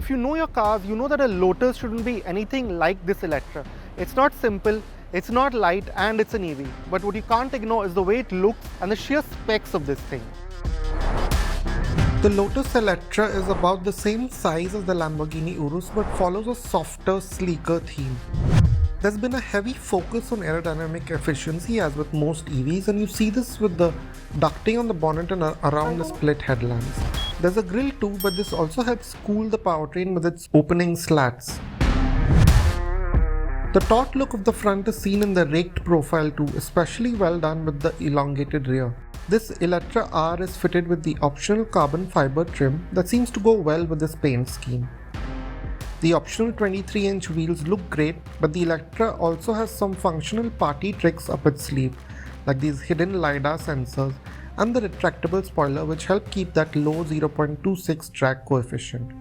If you know your cars, you know that a Lotus shouldn't be anything like this Eletre. It's not simple, it's not light, and it's an EV. But what you can't ignore is the way it looks and the sheer specs of this thing. The Lotus Eletre is about the same size as the Lamborghini Urus but follows a softer, sleeker theme. There's been a heavy focus on aerodynamic efficiency as with most EVs, and you see this with the ducting on the bonnet and around the split headlamps. There's a grille too, but this also helps cool the powertrain with its opening slats. The taut look of the front is seen in the raked profile too, especially well done with the elongated rear. This Eletre R is fitted with the optional carbon fibre trim that seems to go well with this paint scheme. The optional 23-inch wheels look great, but the Eletre also has some functional party tricks up its sleeve, like these hidden LiDAR sensors and the retractable spoiler, which help keep that low 0.26 drag coefficient.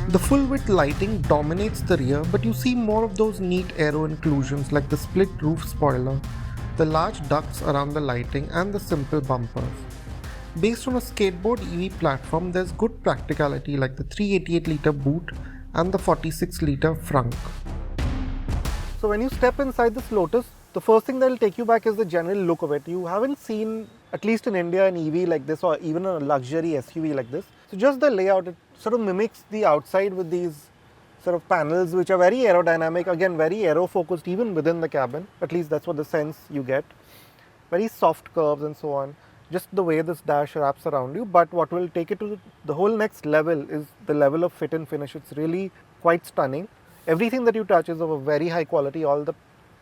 The full-width lighting dominates the rear, but you see more of those neat aero inclusions like the split roof spoiler, the large ducts around the lighting, and the simple bumpers. Based on a skateboard EV platform, there's good practicality like the 388-litre boot and the 46-litre frunk. So when you step inside this Lotus, the first thing that will take you back is the general look of it. You haven't seen, at least in India, an EV like this or even a luxury SUV like this. So just the layout, it sort of mimics the outside with these sort of panels which are very aerodynamic, again very aero focused even within the cabin, at least that's what the sense you get. Very soft curves and so on, just the way this dash wraps around you. But what will take it to the whole next level is the level of fit and finish. It's really quite stunning. Everything that you touch is of a very high quality, all the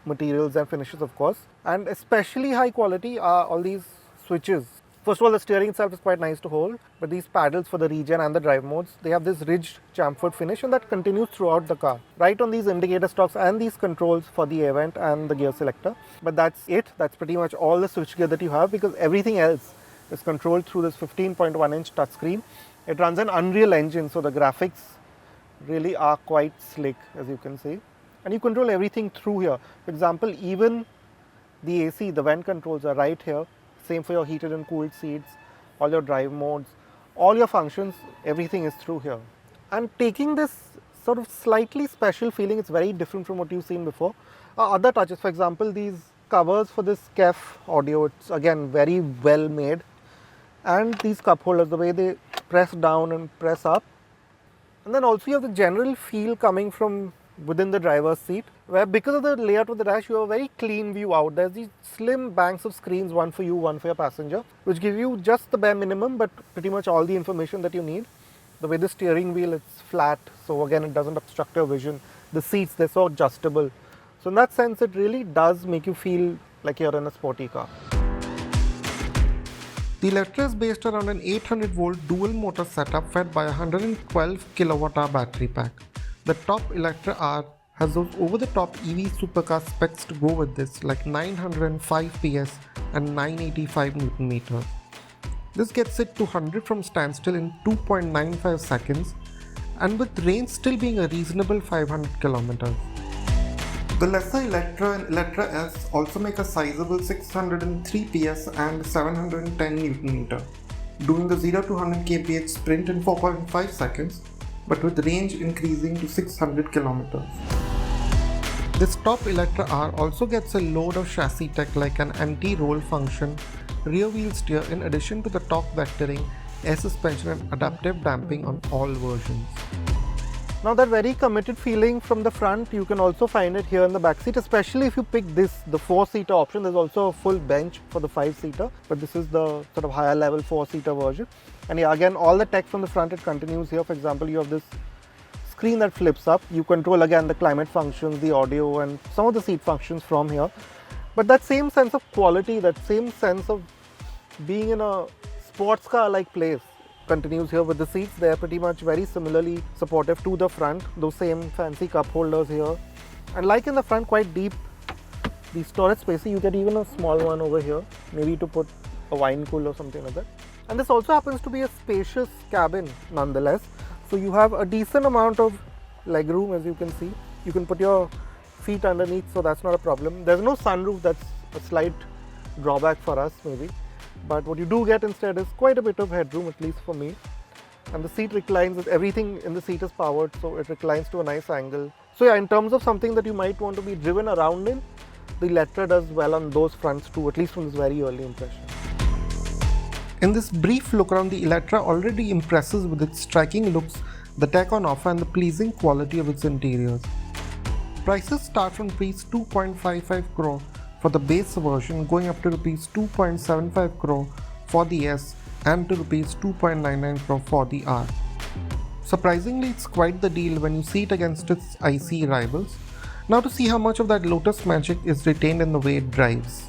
materials and finishes of course, and especially high quality are all these switches. First of all, the steering itself is quite nice to hold, but these paddles for the regen and the drive modes, they have this ridged chamfered finish and that continues throughout the car. Right on these indicator stalks and these controls for the event and the gear selector. But that's it. That's pretty much all the switchgear that you have, because everything else is controlled through this 15.1-inch touchscreen. It runs an Unreal Engine, so the graphics really are quite slick, as you can see. And you control everything through here. For example, even the AC, the vent controls are right here. Same for your heated and cooled seats, all your drive modes, all your functions, everything is through here. And taking this sort of slightly special feeling, it's very different from what you've seen before. Other touches, for example, these covers for this kmph audio, it's again very well made. And these cup holders, the way they press down and press up. And then also you have the general feel coming from within the driver's seat, where because of the layout of the dash, you have a very clean view out. There's these slim banks of screens, one for you, one for your passenger, which give you just the bare minimum, but pretty much all the information that you need. The way the steering wheel, it's flat, so again, it doesn't obstruct your vision. The seats, they're so adjustable. So in that sense, it really does make you feel like you're in a sporty car. The Eletre is based around an 800-volt dual motor setup fed by a 112 kWh battery pack. The top Eletre R has those over-the-top EV supercar specs to go with this, like 905 PS and 985 Nm. This gets it to 100 from standstill in 2.95 seconds, and with range still being a reasonable 500 km. The lesser Eletre and Eletre S also make a sizable 603 PS and 710 Nm, doing the 0 to 100 kmph sprint in 4.5 seconds, but with range increasing to 600 km. This top Eletre R also gets a load of chassis tech like an anti-roll function, rear wheel steer in addition to the torque vectoring, air suspension and adaptive damping on all versions. Now that very committed feeling from the front, you can also find it here in the back seat, especially if you pick this, the 4-seater option. There's also a full bench for the 5-seater, but this is the sort of higher level 4-seater version. And yeah, again, all the tech from the front, it continues here. For example, you have this screen that flips up. You control again the climate functions, the audio and some of the seat functions from here. But that same sense of quality, that same sense of being in a sports car like place continues here with the seats. They are pretty much very similarly supportive to the front, those same fancy cup holders here. And like in the front, quite deep, the storage space, you get even a small one over here, maybe to put a wine cooler or something like that. And this also happens to be a spacious cabin nonetheless. So you have a decent amount of legroom, as you can see. You can put your feet underneath, so that's not a problem. There's no sunroof, that's a slight drawback for us maybe. But what you do get instead is quite a bit of headroom, at least for me. and the seat reclines, everything in the seat is powered, so it reclines to a nice angle. So yeah, in terms of something that you might want to be driven around in, the Eletre does well on those fronts too, at least from this very early impression. In this brief look around, the Eletre already impresses with its striking looks, the tech on offer and the pleasing quality of its interiors. Prices start from Rs 2.55 crore for the base version, going up to Rs 2.75 crore for the S and to Rs 2.99 crore for the R. Surprisingly, it's quite the deal when you see it against its IC rivals. Now to see how much of that Lotus magic is retained in the way it drives.